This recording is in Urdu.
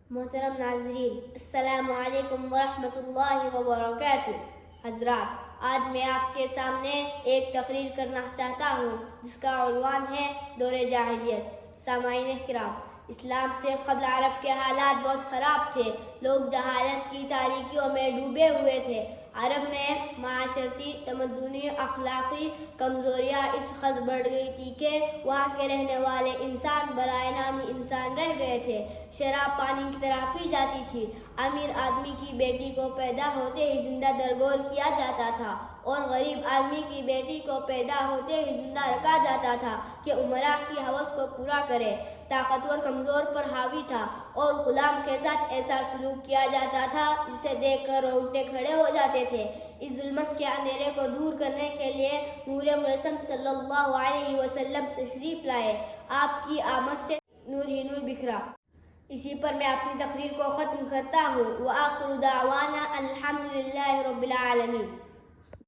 محترم ناظرین، السلام علیکم ورحمۃ اللہ وبرکاتہ۔ حضرات، آج میں آپ کے سامنے ایک تقریر کرنا چاہتا ہوں جس کا عنوان ہے دور جاہلیت۔ سامعین کرام، اسلام سے قبل عرب کے حالات بہت خراب تھے۔ لوگ جہالت کی تاریکیوں میں ڈوبے ہوئے تھے۔ عرب میں معاشرتی، تمدنی، اخلاقی کمزوریاں اس حد بڑھ گئی تھی کہ وہاں کے رہنے والے انسان برائے نام ہی انسان رہ گئے تھے۔ شراب پانی کی طرح پی جاتی تھی۔ امیر آدمی کی بیٹی کو پیدا ہوتے ہی زندہ درگور کیا جاتا تھا اور غریب آدمی کی بیٹی کو پیدا ہوتے ہی زندہ رکھا جاتا تھا کہ امراء کی ہوس کو پورا کرے۔ طاقتور کمزور پر حاوی تھا اور غلام کے ساتھ ایسا سلوک کیا جاتا تھا جسے دیکھ کر رونگٹے کھڑے ہو جاتے تھے۔ اس ظلمت کے اندھیرے کو دور کرنے کے لیے نور مجسم صلی اللہ علیہ وسلم تشریف لائے۔ آپ کی آمد سے نور ہی نور بکھرا۔ اسی پر میں اپنی تقریر کو ختم کرتا ہوں۔ وآخر دعوانا الحمدللہ رب العالمین۔